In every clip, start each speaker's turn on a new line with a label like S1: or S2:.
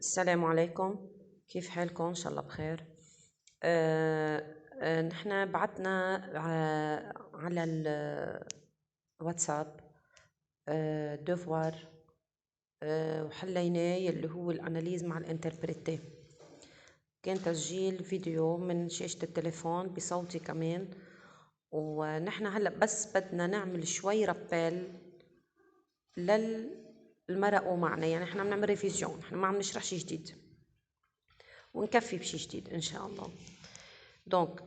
S1: السلام عليكم. كيف حالكم؟ إن شاء الله بخير. نحن بعتنا على الواتساب دوفوار وحليناه يلي هو الأناليز مع الانتربريتي. كان تسجيل فيديو من شاشة التليفون بصوتي كمان، ونحن هلأ بس بدنا نعمل شوي رابيل للمرقوا معنا، يعني نحن بنعمل ريفيزيون، نحن ما عم نشرح شي جديد ونكفي بشي جديد إن شاء الله. Donc,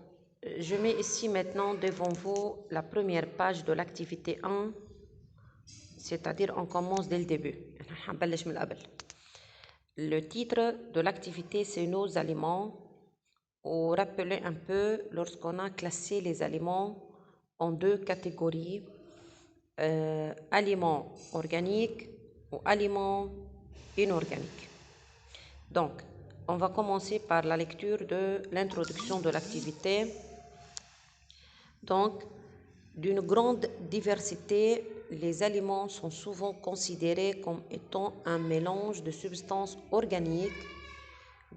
S1: je mets ici maintenant devant vous la première page de l'activité 1, c'est-à-dire on commence dès le début. Le titre de l'activité, c'est nos aliments. Ou rappelez un peu lorsqu'on a classé les aliments en deux catégories, aliments organiques ou aliments inorganiques. Donc, on va commencer par la lecture de l'introduction de l'activité. Donc, d'une grande diversité, les aliments sont souvent considérés comme étant un mélange de substances organiques,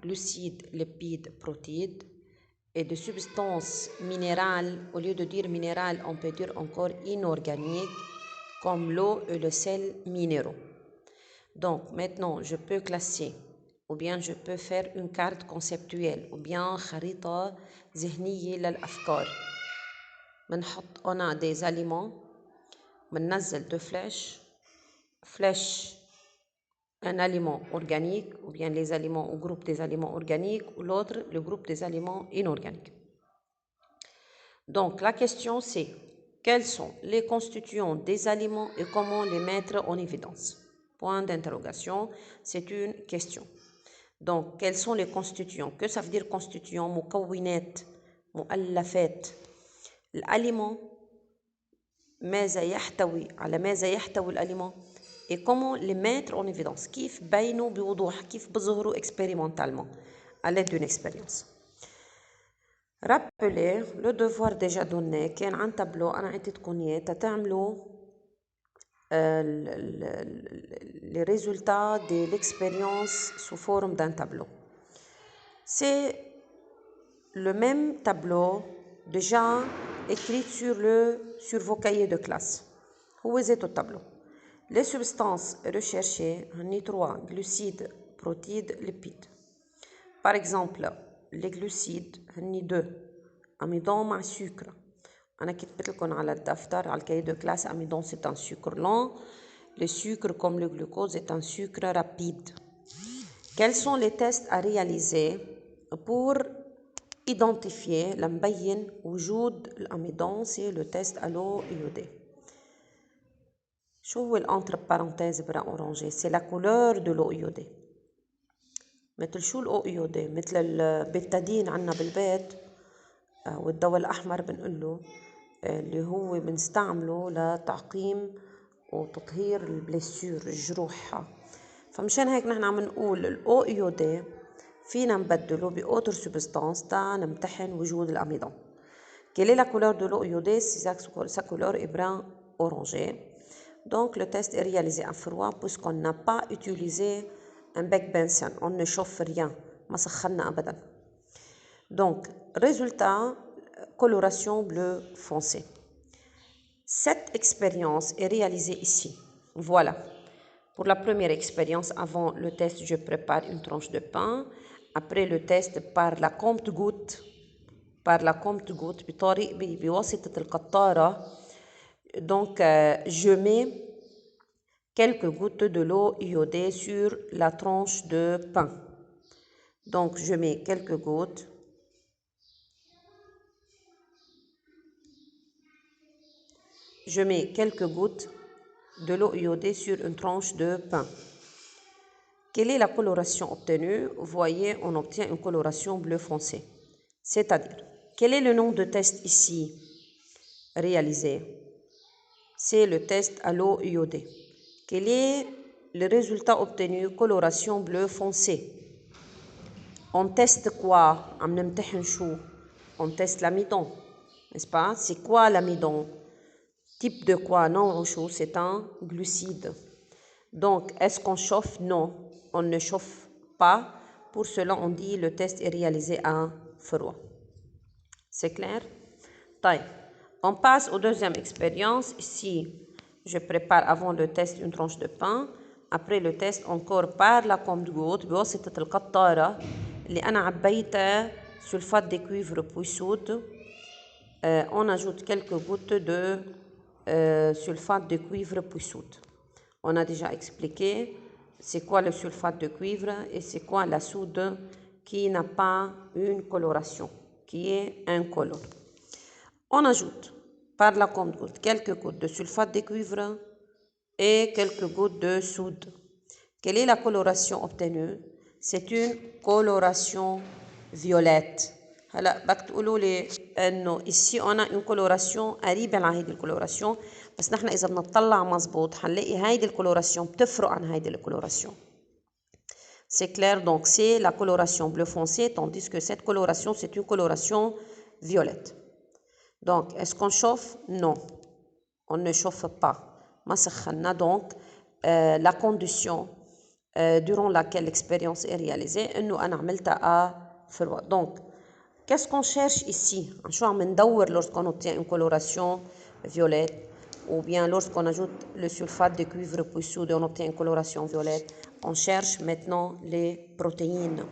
S1: glucides, lipides, protéines, et de substances minérales. Au lieu de dire minérales, on peut dire encore inorganiques, comme l'eau et le sel minéraux. Donc, maintenant, je peux classer, ou bien je peux faire une carte conceptuelle, ou bien خريطة ذهنية للأفكار. on a des aliments, بننزل deux flèches, un aliment organique, ou bien les aliments au groupe des aliments organiques, ou l'autre, le groupe des aliments inorganiques. Donc, la question c'est, quels sont les constituants des aliments et comment les mettre en évidence? Point d'interrogation, c'est une question. Donc, quels sont les constituants? Que ça veut dire constituants? مكونات, مؤلفات. L'aliment, ماذا يحتوي على ماذا يحتوي الأليمون et comment les mettre en évidence. كيف بينوا بوضوح, كيف بظهروا expérimentalement à l'aide d'une expérience. Rappelez le devoir déjà donné كان عن tableau أنا عطيتكم إياه تعملوا les résultats de l'expérience sous forme d'un tableau. C'est le même tableau déjà écrit sur vos cahiers de classe. Où est le tableau? Les substances recherchées, ni 3, glucides, protéines, lipides. Par exemple, les glucides, ni 2, amidon مع sucre. أنا كتبت لكم على الدفتر على الكاي de classe, amidon c'est un sucre lent. Le sucre comme le glucose est un sucre rapide. Quels sont les tests à réaliser pour identifier لنبين وجود الأميدون؟ c'est le test à l'eau iodée. شو هو entre parenthèses برا orangé? c'est la couleur de l'eau iodée. مثل شو الأو iodée؟ مثل البيتادين عنا بالبيت والدواء الأحمر بنقوله اللي هو بنستعمله لتعقيم وتطهير البليسيور الجروح. فمشان هيك نحن عم نقول الأو iodée فينا نبدله بأوتر سوبستانس تا نمتحن وجود الأميدون. Quelle est la couleur de l'eau iodée? Sa couleur est brun orangé. Donc le test est réalisé à froid puisqu'on n'a pas utilisé un bec benzène. On ne chauffe rien. ما سخنا أبدا. Donc résultat, coloration bleu foncé. Cette expérience est réalisée ici. Voilà. Pour la première expérience, avant le test, je prépare une tranche de pain. Après le test, par la compte-gouttes, بواسطة القطارة. Donc, je mets quelques gouttes de l'eau iodée sur la tranche de pain. Donc, je mets quelques gouttes. Je mets quelques gouttes de l'eau iodée sur une tranche de pain. Quelle est la coloration obtenue? Vous voyez, on obtient une coloration bleu foncé. C'est-à-dire, quel est le nom de test ici réalisé? C'est le test à l'eau iodée. Quel est le résultat obtenu? Coloration bleu foncé. On teste quoi? On teste l'amidon, n'est-ce pas? C'est quoi l'amidon? Type de quoi? Non, c'est un glucide. Donc, est-ce qu'on chauffe? Non, on ne chauffe pas. Pour cela, on dit le test est réalisé à froid. C'est clair? طيب. On passe aux deuxième expérience. Ici, je prépare avant le test une tranche de pain. Après le test, encore par la compte-gouttes بواسطة القطارة اللي أنا عبيتها sulfate de cuivre puissoud. On ajoute quelques gouttes de sulfate de cuivre puissoud. On a déjà expliqué c'est quoi le sulfate de cuivre et c'est quoi la soude qui n'a pas une coloration, qui est incolore. On ajoute par la compte-gouttes quelques gouttes de sulfate de cuivre et quelques gouttes de soude. Quelle est la coloration obtenue? C'est une coloration violette. هلا بدك تقولوا لي انه ici on a une coloration قريبه على هيدي الكولوراسيون بس نحن اذا بنطلع مزبوط حنلاقي هيدي الكولوراسيون بتفرق عن هيدي الكولوراسيون. C'est clair, donc c'est la coloration bleu foncé tandis que cette coloration c'est une coloration violette. Donc est-ce qu'on chauffe? Non, on ne chauffe pas. ما سخنا donc la condition durant laquelle l'expérience est réalisée انه انا عملتها à froid. Donc qu'est-ce qu'on cherche ici? شو عم ندور lorsqu'on obtient une coloration violette ou bien lorsqu'on ajoute le sulfate de cuivre puissoud et on obtient une coloration violette? On cherche maintenant les protéines.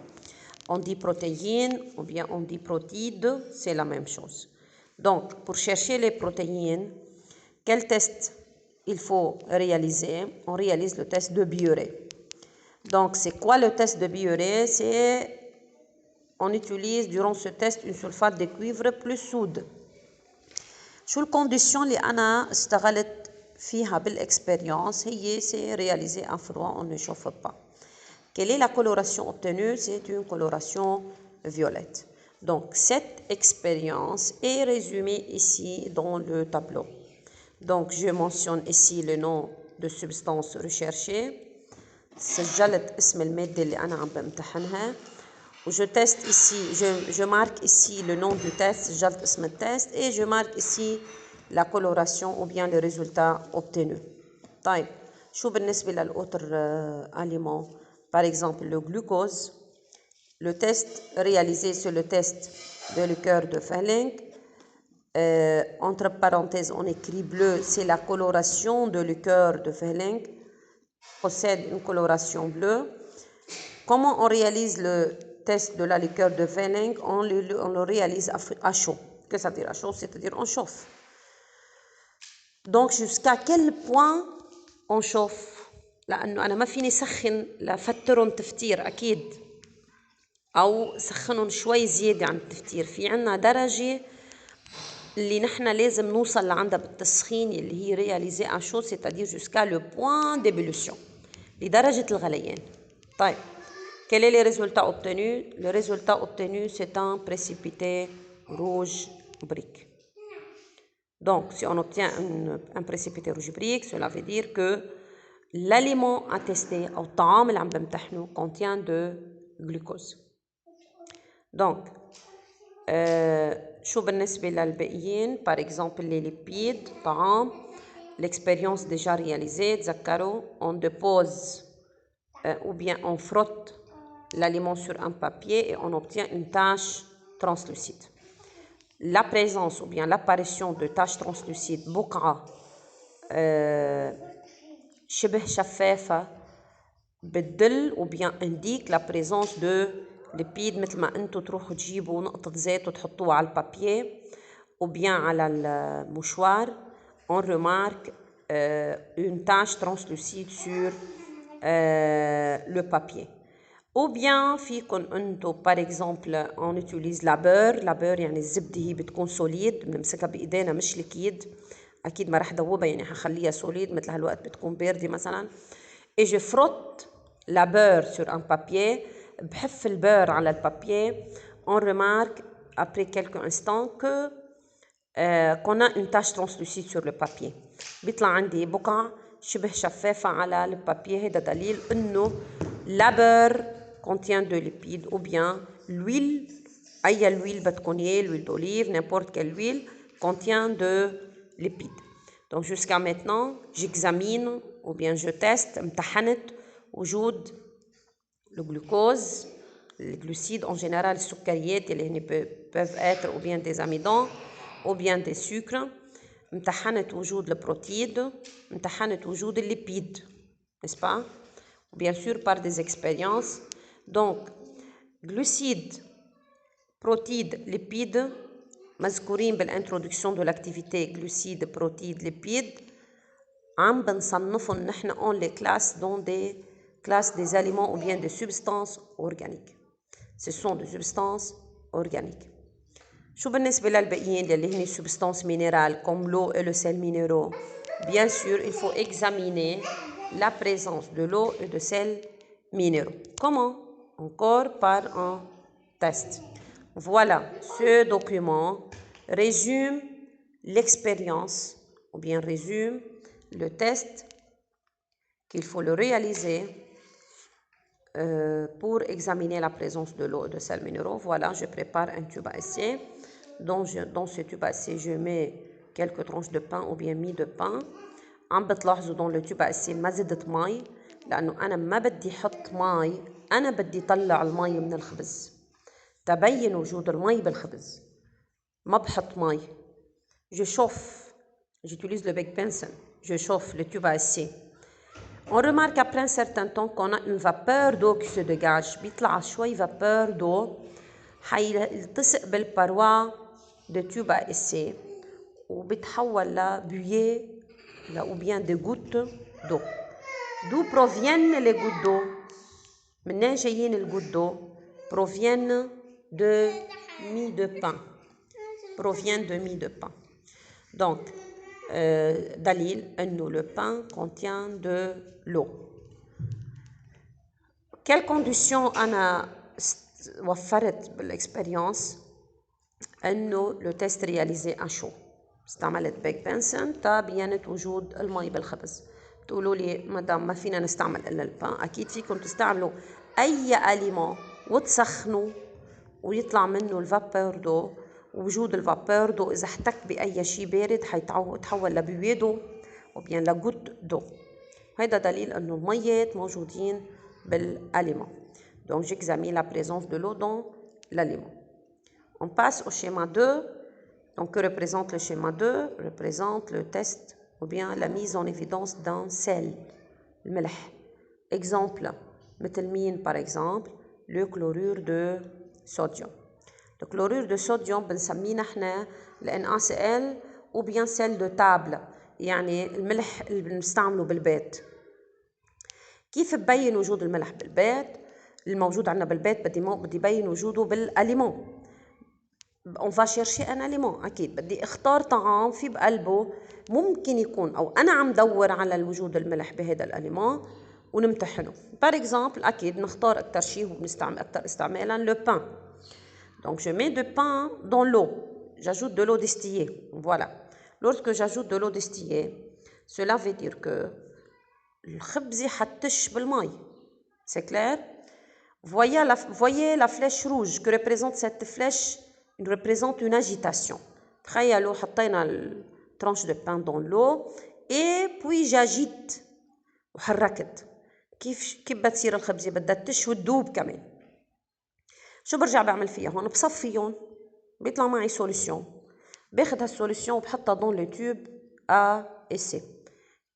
S1: On dit protéines ou bien on dit protides, c'est la même chose. Donc pour chercher les protéines, quel test il faut réaliser? On réalise le test de Biuret. Donc c'est quoi le test de Biuret? On utilise durant ce test une sulfate de cuivre plus soude. شو الكونديسيون اللي أنا اشتغلت فيها بالإكسبيريونس؟ هي c'est réalisé à froid, on ne chauffe pas. Quelle est la coloration obtenue? C'est une coloration violette. Donc cette expérience est résumée ici dans le tableau. Donc je mentionne ici le nom de substance recherchée. سجلت اسم المادة اللي أنا عم بمتحنها. Je teste ici, je marque ici le nom du test, سجلت اسم التست et je marque ici la coloration ou bien le résultat obtenu. طيب شو بالنسبة للأوتر aliments? Par exemple le glucose, le test réalisé sur le test de liqueur de Fehling. Entre parenthèses on écrit bleu, c'est la coloration de liqueur de Fehling, possède une coloration bleue. Comment on réalise le test de la liqueur de Fehling? On le réalise à chaud. Qu'est-ce que ça veut dire à chaud? C'est-à-dire on chauffe. Donc jusqu'à quel point on chauffe؟ لأنه أنا ما فيني سخن لفترهم تفتير أكيد أو سخنهم شوي زيادة عن التفتير. في عنا درجة اللي نحن لازم نوصل لعندها بالتسخين اللي هي réalisée à chaud, c'est-à-dire jusqu'à le point d'ébullition, لدرجة الغليان. طيب quel est le résultat obtenu? Le résultat obtenu c'est un précipité rouge brique. Donc si on obtient un précipité rouge brique, cela veut dire que l'aliment à tester أو الطعام اللي عم بمتحنه contient de glucose. Donc شو بالنسبة للباقيين؟ par exemple les lipides, طعام. L'expérience déjà réalisée, تذكروا, on dépose ou bien on frotte l'aliment sur un papier et on obtient une tache translucide. La présence ou bien l'apparition de taches translucides بقعة شبه شفافة بتدل ou bien indique la présence de lipides مثل ما انتم تروحوا تجيبوا نقطة زيت وتحطوها على البابيي ou bien على المشوار. On remarque une tache translucide sur le papier. Ou bien فيكن انتو par exemple on utilise la beurre. La beurre يعني الزبدة هي بتكون سوليد بنمسكها بإيدينا مش ليكيد. أكيد ما رح دوبها يعني حخليها سوليد مثل هالوقت بتكون باردة مثلا. Et je frotte la beurre sur un papier. بحف البير على البابيي. On remarque après quelques instants que qu'on a une tache translucide sur le papier. بيطلع عندي بقع شبه شفافة على البابيي. هذا دليل إنه la beurre contient de lipides ou bien l'huile, أي l'huile بتكون l'huile d'olive, n'importe quelle huile contient de lipides. Donc jusqu'à maintenant, j'examine ou bien je teste, امتحنت وجود le glucose, les glucides en général, السكريات اللي peuvent être ou bien des amidons ou bien des sucres. امتحنت وجود البروتيد، امتحنت وجود الليبيد، n'est-ce pas? Bien sûr par des expériences. Donc glucides, protides, lipides مذكورين بالintroduction de l'activité glucides, protides, lipides. عم بنصنفهم نحن on les classe dans des classes des aliments ou bien des substances organiques. Ce sont des substances organiques. شو بالنسبة للباقيين اللي هن substances minérales comme l'eau et le sel minéraux? Bien sûr, il faut examiner la présence de l'eau et de sel minéraux. Comment? Encore par un test. Voilà, ce document résume l'expérience ou bien résume le test qu'il faut le réaliser pour examiner la présence de l'eau et de sels minéraux. Voilà, je prépare un tube à essai. Dans ce tube à essai, je mets quelques tranches de pain ou bien mie de pain. عم بتلاحظوا dans le tube à essai ما زدت مي لأنه أنا ما بدي حط مي، أنا بدي طلع المي من الخبز تبين وجود المي بالخبز. ما بحط مي. Je chauffe. J'utilise le bec Benson. Je chauffe le tube à essai. On remarque après un certain temps qu'on a une vapeur d'eau qui se dégage. بيطلع شوي vapeur d'eau حيلتصق بالباروا de tube à essai وبيتحول لبوية ou bien des gouttes d'eau. D'où proviennent les gouttes d'eau? منين جايين الgouttes d'eau? Proviennent de mie de pain. Proviennent de mie de pain. Donc, دليل أنه le pain contient de l'eau. Quelles conditions أنا وفرت بالإكسبيرينس أنه le test réalisé à chaud؟ استعملت بيك بنسن تبينت وجود المي بالخبز. تقولوا لي مدام ما فينا نستعمل إلا البان. أكيد فيكم تستعملوا أي أليمون وتسخنوا ويطلع منه الفابور دو. وجود الفابور دو إذا احتك بأي شيء بارد حيتحول لبوية دو أو بيان لغوت دو. هذا دليل أنه الميات موجودين بالأليمون. Donc j'examine la présence de l'eau dans l'aliment. On passe au schéma 2. Donc que représente le schéma 2? Représente le test ou bien la mise en évidence d'un sel, le ملح. Exemple, مثل مين par exemple le chlorure de sodium. Le chlorure de sodium بنسميه نحن NaCl ou bien sel de table، يعني الملح اللي بنستعمله بالبيت. كيف ببين وجود الملح بالبيت؟ الموجود عندنا بالبيت بدي بين وجوده بالأليمون. on va chercher un aliment. أكيد بدي اختار طعام في بقلبه ممكن يكون أو أنا عم دور على الوجود الملح بهذا الأليمون ونمتحنه. par exemple أكيد نختار أكثر شيء وبنستعمل أكثر استعمالا le pain. Donc je mets du pain dans l'eau. J'ajoute de l'eau distillée. Voilà. Lorsque j'ajoute de l'eau distillée, cela veut dire que الخبز يحتش بالماء. C'est clair? Voyez la flèche rouge que représente cette flèche. Il représente une agitation. تخيلوا حطينا الترانش دو بان dans l'eau et puis j'agite وحركت. كيف بتصير الخبزة؟ بدها تش وتدوب كمان. شو برجع بعمل فيها هون؟ بصفيهم بيطلع معي سوليسيون. باخد هالسوليسيون وبحطها dans le tube à essai.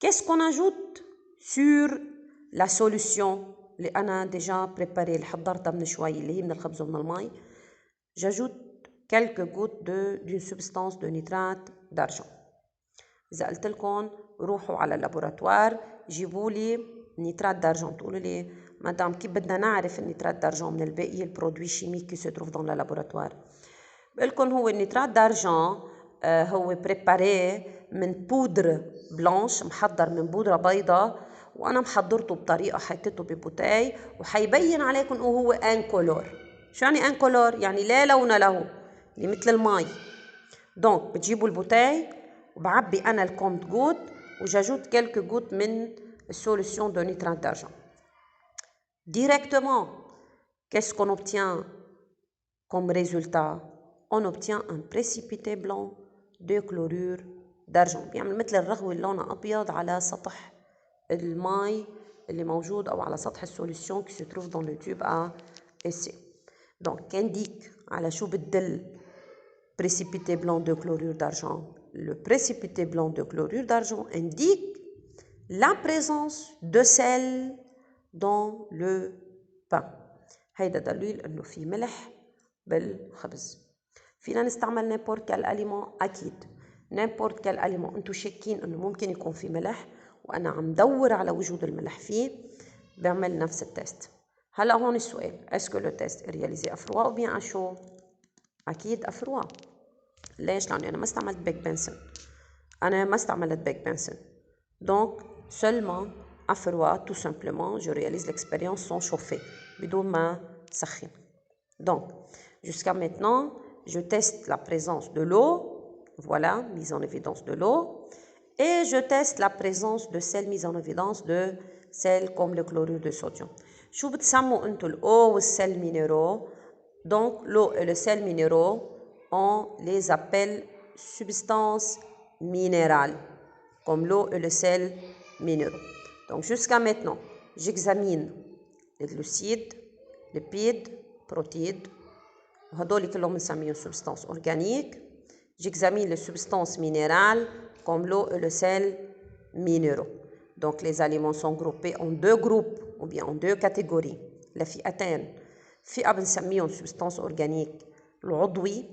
S1: Qu'est-ce qu'on ajoute sur la solution اللي أنا déjà préparée اللي حضرتها من شوي اللي هي من الخبز ومن المي؟ J'ajoute quelques gouttes d'une substance de nitrate d'argent. إذا قلت لكم روحوا على اللابوراتوار جيبوا لي نيترات d'argent، تقولوا لي مدام كيف بدنا نعرف النيترات d'argent من الباقي البرودوي شيميك qui se trouve dans la laboratoire؟ بقول لكم هو النيترات d'argent هو بريباري من بودر بلانش، محضر من بودرة بيضاء، وأنا محضرته بطريقة حطيته ببوتاي وحيبين عليكم إنه هو انكولور. شو يعني انكولور؟ يعني لا لون له، يعني مثل المي. دونك بتجيبوا البوتاي وبعبي أنا الكونت جوت وجاجوت كيلك جوت من السوليسيون دو نيترات d'argent. Directement, qu'est-ce qu'on obtient comme résultat? On obtient un précipité blanc de chlorure d'argent. بيعمل مثل الرغوة اللي لونها أبيض على سطح الماء اللي موجود أو على سطح السوليسيون qui se trouve dans le tube A et C. Donc qu'indique على شو بتدل précipité blanc de chlorure d'argent? Le précipité blanc de chlorure d'argent indique la présence de sel dans le pain. هيدا دليل انه في ملح بالخبز. فينا نستعمل n'importe quel aliment اكيد. n'importe quel aliment انتو شاكين انه ممكن يكون في ملح وانا عم دور على وجود الملح فيه بعمل نفس التست. هلا هون السؤال اسكو لو تيست رياليزي افروا او بيان اشو؟ اكيد افروا. ليش؟ لانه انا ما استعملت بيك بنسن. donc seulement à froid tout simplement je réalise l'expérience sans chauffer بدون ما سخن. donc jusqu'à maintenant je teste la présence de l'eau, voilà, mise en évidence de l'eau, et je teste la présence de sel, mise en évidence de sel comme le chlorure de sodium. شو بتسموا انتو l'eau والsel minéraux? donc l'eau et le sel minéraux on les appelle substances minérales comme l'eau et le sel minéraux. Donc jusqu'à maintenant, j'examine les glucides, lipides, protides, وهدول كلهم بنسميهم substances organiques. J'examine les substances minérales comme l'eau et le sel minéraux. Donc les aliments sont groupés en deux groupes ou bien en deux catégories. لفئتين. فئة بنسميهم substances organiques العضوي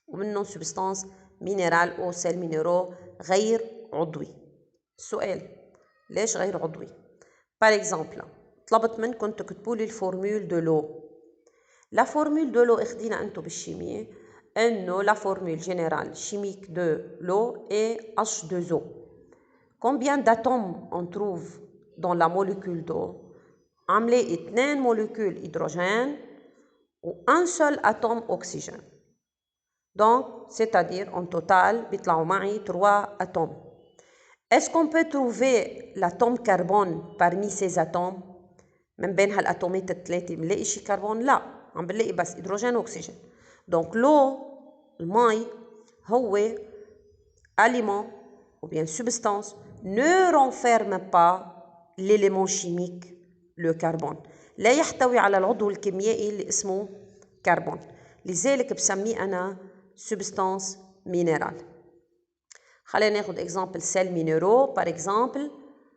S1: ومنهم substances minérales ou sel minéraux غير عضوي. السؤال ليش غير عضوي؟ par exemple طلبت منكم تكتبوا لي الفورمول دو لو. لا فورمول دو لو اخدينا انتم بالشيمياء انه لا فورمول جينيرال chimique de l'eau est H2O. combien d'atomes on trouve dans la molécule d'eau؟ عملي 2 molécules hydrogène و un seul atome oxygène. donc c'est-à-dire en total بيطلعوا معي 3 atomes. est-ce qu'on peut trouver l'atome carbone parmi ces atomes؟ من بين هالاتومات الثلاثه بنلاقي شي كربون؟ لا، عم بنلاقي بس هيدروجين واكسجين. دونك لو المي هو aliment ou bien substance ne renferme pas l'élément chimique le carbone. لا يحتوي على العضو الكيميائي اللي اسمه كربون، لذلك بسميه انا substance minérale. خلينا ناخد اكزامبل سيل مينيرو. بار اكزامبل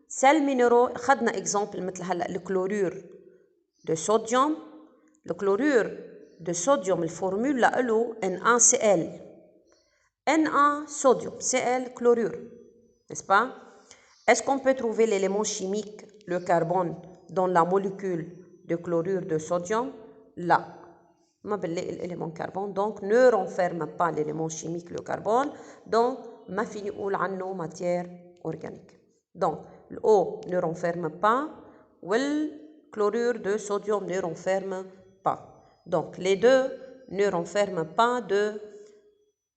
S1: سيل مينيرو اخذنا اكزامبل مثل هلا الكلورور دو صوديوم. الكلورور دو صوديوم الفورمول له NaCl. Na sodium, Cl chlorure, n'est-ce pas? Est-ce qu'on peut trouver l'élément chimique, le carbone, dans la molécule de chlorure de sodium? Là. ما بنلاقي l'élément carbone, donc ne renferme pas l'élément chimique, le carbone, donc ما فيني أقول عنه matière organique. Donc l'eau ne renferme pas ou le chlorure de sodium ne renferme pas. Donc les deux ne renferment pas de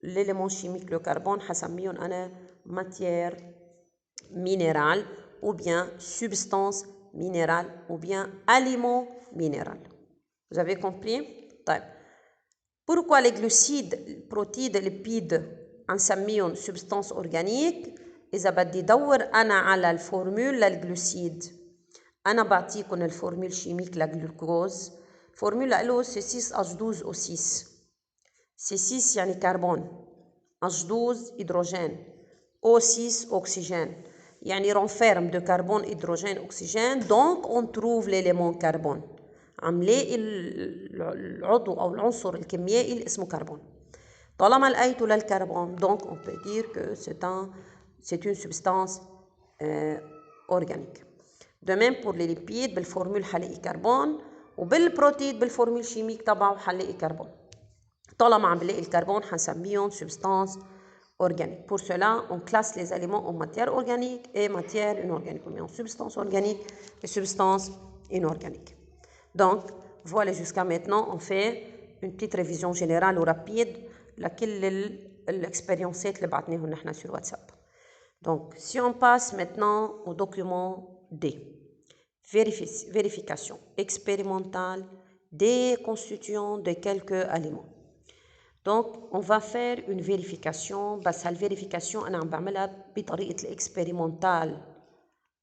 S1: l'élément chimique le carbone. حسميهم أنا matière minérale ou bien substance minérale ou bien aliment minéral. Vous avez compris? طيب pourquoi les glucides, protides, lipides نسميهم substance organique؟ إذا بدي دور أنا على الفورمول للجلوسيد أنا بعطيكم الفورمول شيميك للجلوكوز. الفورمول له C6H12O6. C6 يعني كربون، H12 هيدروجين، O6 أكسجين، يعني renferme de carbone, hydrogène, oxygène, donc on trouve l'élément carbone. عم لاقي العضو أو العنصر الكيميائي اللي اسمه كربون. طالما لقيته للكربون donc on peut dire que c'est une substance organique. de même pour les lipides بالفورمول حلاقي كربون وبالبروتيد بالفورمول شيميك تبعه حلاقي كربون. طالما عم بلاقي الكربون حنسميهم substance organique. Pour cela, on classe les aliments en matière organique et matière inorganique, ou bien en substance organique et substance inorganique. Donc, voilà, jusqu'à maintenant, on fait une petite révision générale ou rapide لكل l'expérience اللي بعتناهم نحن sur WhatsApp. Donc, si on passe maintenant au document D. Vérification expérimentale des constituants de quelques aliments. Donc, on va faire une vérification. بس هالvérification أنا عم بعملها بطريقة الإكسبيريمونتال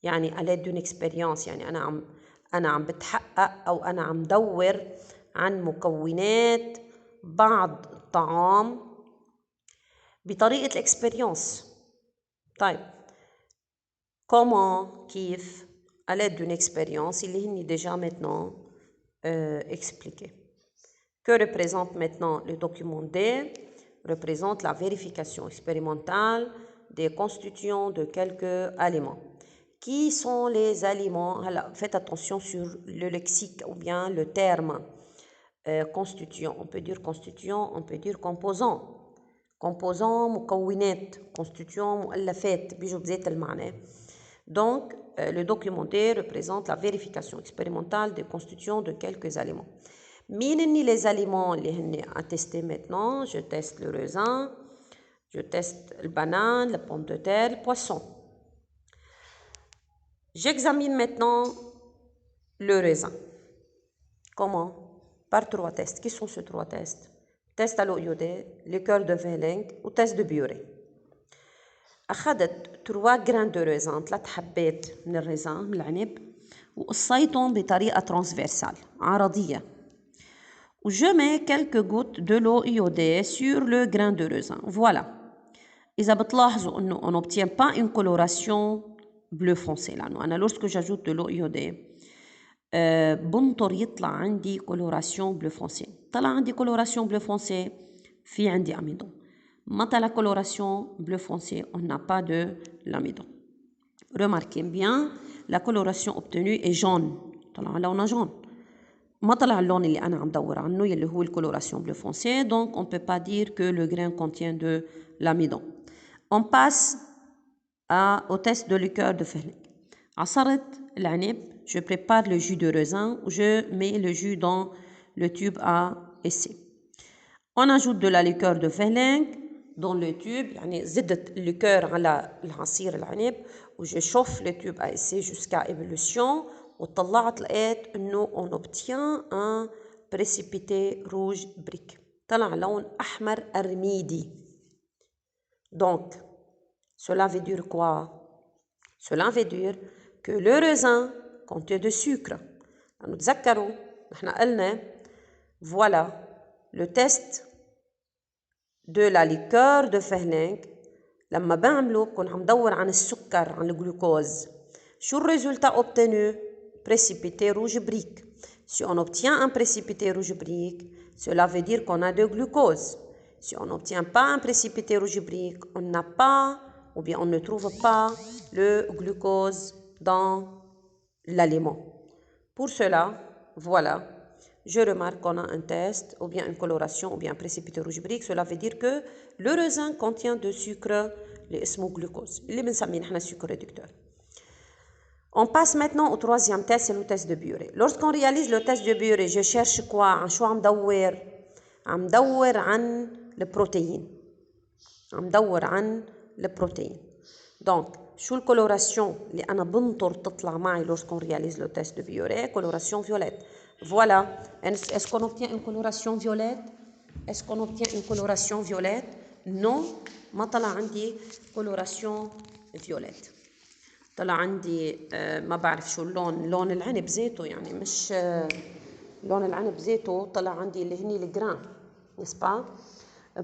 S1: يعني à l'aide d'une expérience، يعني أنا عم بتحقق أو أنا عم دور عن مكونات بعض الطعام بطريقة الإكسبيرينس. طيب comment كيف à l'aide d'une expérience اللي هني déjà maintenant expliqué. Que représente maintenant le document D? Représente la vérification expérimentale des constituants de quelques aliments. Qui sont les aliments? Alors, faites attention sur le lexique ou bien le terme constituant. On peut dire constituant, on peut dire composant. Composant مكونات, constituant مؤلفات بيجوا بذات المعنى. Donc, le document D représente la vérification expérimentale des constituants de quelques aliments. Mine les aliments اللي هن à tester maintenant. Je teste le raisin, je teste le banane, la pomme de terre, le poisson. J'examine maintenant le raisin. Comment? Par 3 tests. Qui sont ces 3 tests? Test à l'eau iodée, liqueur de Vehling ou test de Buret. أخذت 3 grains de raisin، 3 حبات من الريزان من العنب، وقصيتهم بطريقة ترانسفيرسال عرضية. Ou je mets quelques gouttes de l'eau iodée sur le grain de raisin. Voilà. إذا بتلاحظوا إنه on n'obtient pas une coloration bleu foncé لأنه أنا lorsque j'ajoute de l'eau iodée بنطر يطلع عندي coloration bleu foncé. طلع عندي coloration bleu foncé في عندي amidon. ما طلع coloration bleu foncé, on n'a pas de l'amidon. Remarquez bien, la coloration obtenue est jaune. طلع لونه jaune. ما طلع اللون اللي أنا عم دور عنه يلي هو الcoloration bleu foncé, donc on peut pas dire que le grain contient de l'amidon. On passe au test de liqueur de Vehling. عصرت العنب, je prépare le jus de raisin ou je mets le jus dans le tube à essai. On ajoute de la liqueur de Vehling dans le tube, يعني زدت الليكور على العصير العنب وje chauffe le tube à essai jusqu'à ébullition وطلعت لقيت انه on obtient un précipité rouge brique. طلع لون احمر ارميدي. Donc cela veut dire quoi? Cela veut dire que le raisin contient de sucre. تذكروا نحن قلنا voilà le test de la liqueur de Vehling لما بعمله بكون عم دور عن السكر عن الجلوكوز. شو الريزولتا obtenu? Précipité rouge brique. Si on obtient un précipité rouge brique, cela veut dire qu'on a de glucose. Si on n'obtient pas un précipité rouge brique, on n'a pas ou bien on ne trouve pas le glucose dans l'aliment. Pour cela, voilà, je remarque qu'on a un test ou bien une coloration ou bien un précipité rouge brique. Cela veut dire que le raisin contient de sucre اللي اسمه glucose اللي بنسميه نحن sucre réducteur. On passe maintenant au 3e test, c'est le test de Buret. Lorsqu'on réalise le test de Buret, je cherche quoi? عن شو عم دور؟ عم دور عن البروتين. عم دور عن البروتين. Donc, شو الكولوراسيون اللي أنا بنطر تطلع معي lorsqu'on réalise le test de Buret? Coloration violette. Voilà. Est-ce qu'on obtient une coloration violette? Est-ce qu'on obtient une coloration violette? Non. ما طلع عندي coloration violette. طلع عندي ما بعرف شو اللون، لون العنب زيته يعني مش لون العنب زيته طلع عندي اللي هني الجران n'est-ce pas?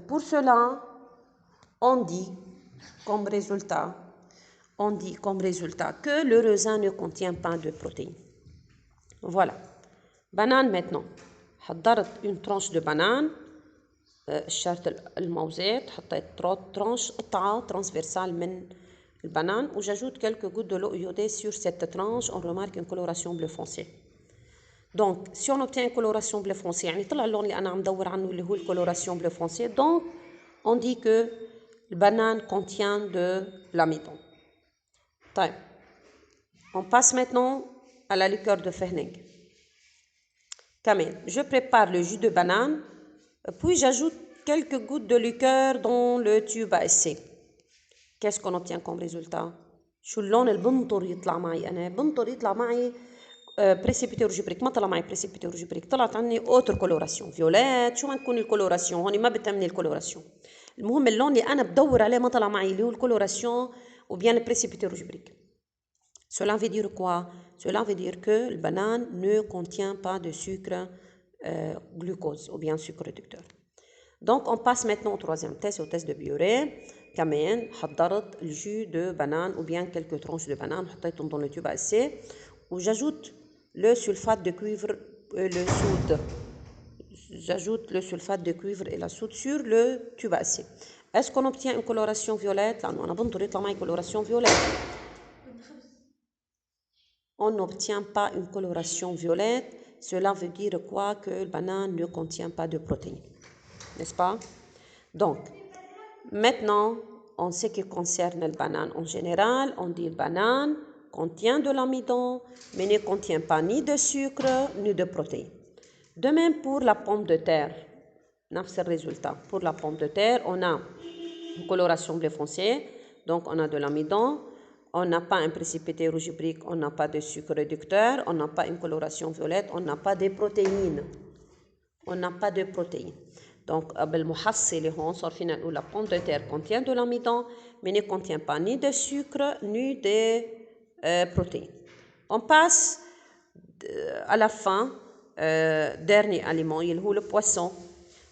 S1: Pour cela on dit comme résultat que le raisin ne contient pas de protéines. Voilà. Banane maintenant. حضرت une tranche de banane. الشرط الموزات حطيت tranche قطعة transversale من البنان و j'ajoute quelques gouttes de l'eau iodée sur cette tranche. On remarque une coloration bleu foncé. Donc si on obtient une coloration bleu foncé يعني طلع اللون اللي أنا عم دور عنه اللي هو الcoloration bleu foncé, donc on dit que le banane contient de l'amidon. طيب on passe maintenant à la liqueur de Vehling. كمان je prépare le jus de banane puis j'ajoute quelques gouttes de liqueur dans le tube à essai. Qu'est-ce qu'on obtient comme résultat? شو اللون اللي بنطر يطلع معي أنا؟ بنطر يطلع معي بريسيبيتي روج بريك. ما طلع معي بريسيبيتي روج بريك، طلعت عني اوتر كولوراسيون فيولات. شو ما تكون الكولوراسيون هون ما بتهمني الكولوراسيون، المهم اللون اللي أنا بدور عليه ما طلع معي اللي هو الكولوراسيون وبيان بريسيبيتي روج بريك. Cela veut dire quoi? Cela veut dire que le banane ne contient pas de sucre glucose ou bien sucre réducteur. Donc on passe maintenant au troisième test, au test de Bioré. كمان حضرت الجus de banane ou bien quelques tranches de banane حطيتهم dans le tube à essai où j'ajoute le sulfate de cuivre et le soude. J'ajoute le sulfate de cuivre et la soude sur le tube à essai. Est-ce qu'on obtient une coloration violette? لأنه أنا بنطر يطلع معي coloration violette. On n'obtient pas une coloration violette. Cela veut dire quoi? Que le banane ne contient pas de protéines. N'est-ce pas? Donc, maintenant, en ce qui concerne le banane en général, on dit le banane contient de l'amidon, mais ne contient pas ni de sucre, ni de protéines. De même pour la pomme de terre. نفس résultat. Pour la pomme de terre, on a une coloration bleu foncé, donc on a de l'amidon, on n'a pas un précipité rouge brique, on n'a pas de sucre réducteur, on n'a pas une coloration violette, on n'a pas de protéines. On n'a pas de protéines. Donc, بالمحصلة هون صار فينا نقول la pomme de terre contient de l'amidon, mais ne contient pas ni de sucre ni de protéines. On passe à la fin, dernier aliment, il est le poisson.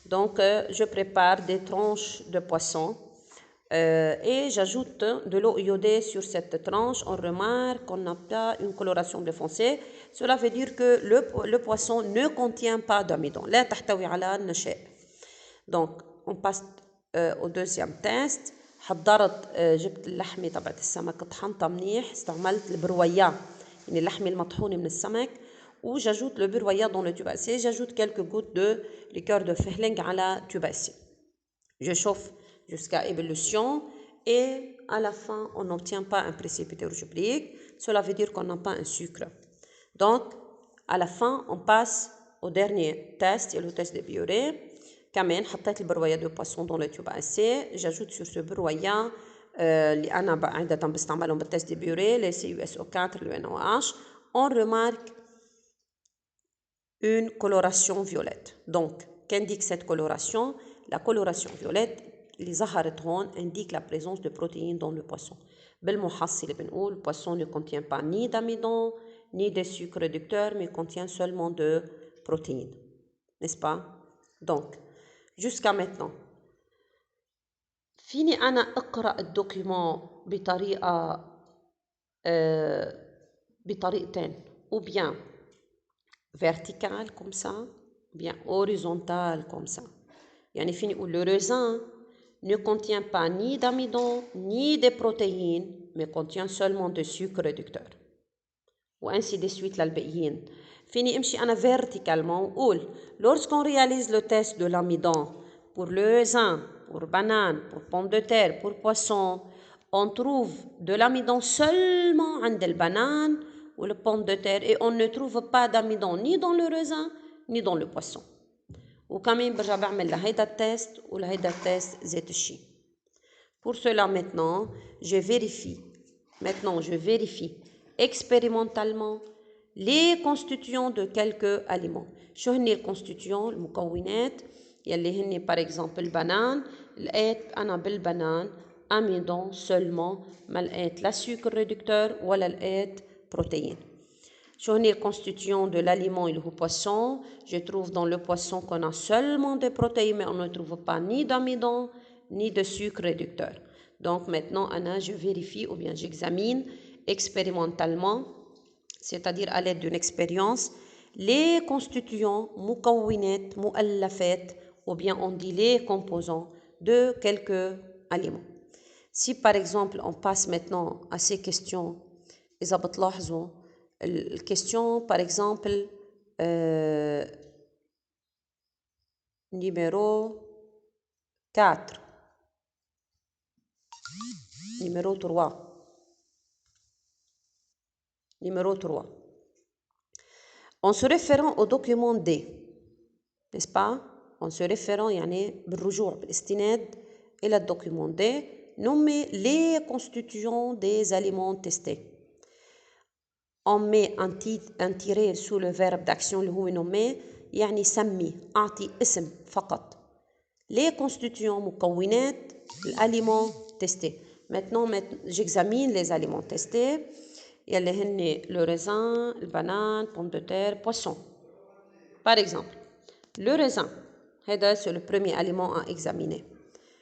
S1: Donc, je prépare des tranches de poisson et j'ajoute de l'eau iodée sur cette tranche. On remarque qu'on n'a pas une coloration bleu foncé. Cela veut dire que le poisson ne contient pas d'amidon. لا تحتوي على النشاء. Donc, on passe au deuxième test. حضرت جبت اللحمة تبعت السمك طحنتها منيح استعملت البرويا يعني اللحمة المطحونة من السمك وجاجوت le بروايا dans le tube à essai. J'ajoute quelques gouttes de liqueur de Fehling على tube à essai. Je chauffe jusqu'à ébullition et à la fin on n'obtient pas un précipité rouge brique. Cela veut dire qu'on n'a pas un sucre. Donc à la fin on passe au dernier test, et le test de Bioré. كمان حطيت البروية de poisson dans le tube à essai. J'ajoute sur ce بروية اللي أنا عادة بستعملهم بالتست de Bioré les CuSO4 le NaOH. On remarque une coloration violette. Donc qu'indique cette coloration? La coloration violette اللي ظهرت هون indique la présence de protéines dans le poisson. بالمحصلة بنقول le poisson ne contient pas ni d'amidon ni de sucre réducteur mais contient seulement de protéines. N'est-ce pas? Donc jusqu'à maintenant فيني أنا أقرأ الدوكيومون بطريقتين ou bien vertical comme ça ou bien horizontal comme ça. يعني فيني أقول le raisin ne contient pas ni d'amidon ni de protéines mais contient seulement de sucre réducteur. وأنسي de suite للباقيين. فيني امشي أنا verticalement وأقول lorsqu'on réalise le test de l'amidon pour le raisin, pour banane, pour pomme de terre, pour poisson, on trouve de l'amidon seulement عند البنان ou le pomme de terre et on ne trouve pas d'amidon ni dans le raisin ni dans le poisson. وكمان برجع بعمل لهيدا التست ولهيدا التست ذات الشيء. Pour cela maintenant, je vérifie expérimentalement les constituants de quelques aliments. شو هن الconstituants المكونات يلي هن par exemple البنان لقيت أنا بالبنان amidon seulement ما لقيت لا sucre réducteur ولا لقيت protéines. شو هن الconstituants de l'aliment اللي هو poisson? Je trouve dans le poisson qu'on a seulement des protéines mais on ne trouve pas ni d'amidon ni de sucre réducteur. Donc maintenant je vérifie ou bien j'examine expérimentalement, c'est-à-dire à l'aide d'une expérience, les constituants مكونات مؤلفات ou bien on dit les composants de quelques aliments. Si par exemple on passe maintenant à ces questions, إذا بتلاحظوا الكيستيون par exemple numéro 4 numéro 3 en se référant au document D, n'est-ce pas? En se référant يعني بالرجوع بالاستناد إلى الدوكيومون D, nommer les constituants des aliments testés. On met un tiret sous le verbe d'action اللي هو nommer يعني سمي أعطي اسم فقط les constituants مكونات الأليمents testés. Maintenant j'examine les aliments testés يلي هن le raisin, le banane, pomme de terre, poisson. Par exemple, le raisin, c'est le premier aliment à examiner.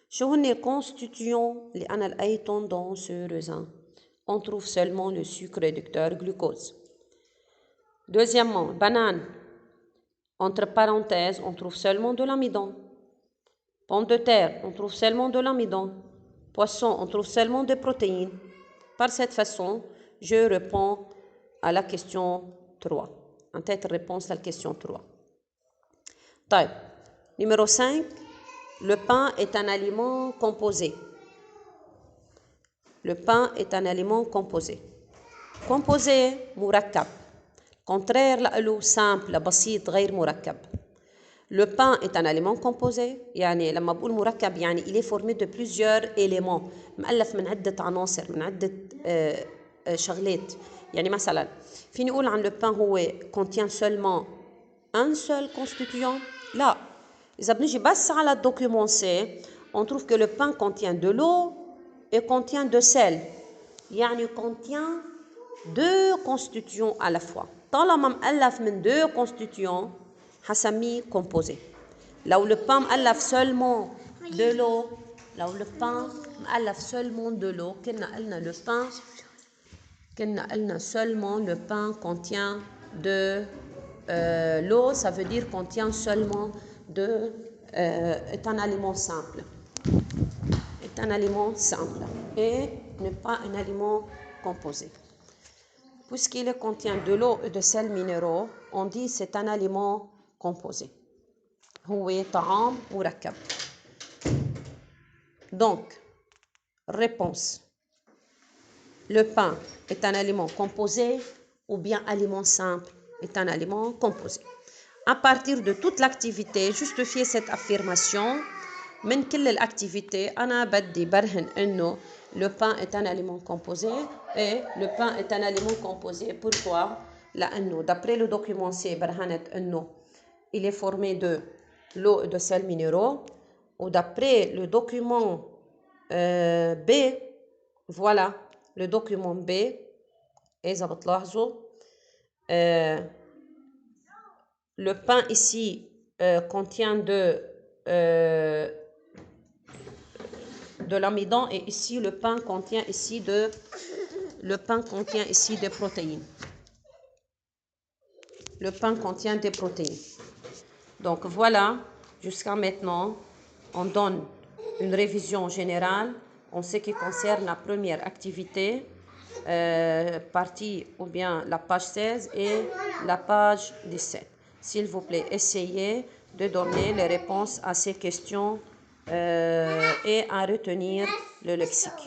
S1: شو هن constituants اللي أنا لقيتهم dans ce raisin? On trouve seulement le sucre réducteur glucose. Deuxièmement, banane. Entre parenthèses, on trouve seulement de l'amidon. Pomme de terre, on trouve seulement de l'amidon. Poisson, on trouve seulement des protéines. Par cette façon, je réponds à la question 3. En tête, réponse à la question 3. طيب. Numéro 5. Le pain est un aliment composé. Le pain est un aliment composé. Composé, مركب. Contraire لألو simple, بسيط, غير مركب. Le pain est un aliment composé. يعني لما بقول مركب يعني il est formé de plusieurs éléments. مؤلف من عدة عناصر, من عدة شغلات. يعني مثلا فيني أقول عن le pain هو contient seulement un seul constituant. لا. إذا بنجي بس على الدوكيومون سي on trouve que le pain contient de l'eau et contient de sel. يعني contient deux constituants à la fois. طالما مؤلف من deux constituants حسميه composé. لو le pain مؤلف seulement de l'eau, لو le pain مؤلف seulement de l'eau, كنا قلنا seulement le pain contient de l'eau, ça veut dire contient seulement de est un aliment simple. Est un aliment simple et n'est pas un aliment composé. Puisqu'il contient de l'eau et de sels minéraux, on dit c'est un aliment composé. هو طعام مركب. Donc, réponse. Le pain est un aliment composé ou bien aliment simple est un aliment composé. À partir de toute l'activité, justifier cette affirmation. من كل الactivité, أنا بدي برهن إنه le pain est un aliment composé et le pain est un aliment composé. Pourquoi? لأنه d'après le document C برهنت إنه il est formé de l'eau et de sels minéraux. Ou d'après le document B, voilà le document B. إذا بتلاحظوا le pain ici contient de l'amidon et ici le pain contient ici des protéines. Le pain contient des protéines. Donc voilà, jusqu'à maintenant, on donne une révision générale en ce qui concerne la première activité, partie ou bien la page 16 et la page 17. S'il vous plaît, essayez de donner les réponses à ces questions et à retenir le lexique.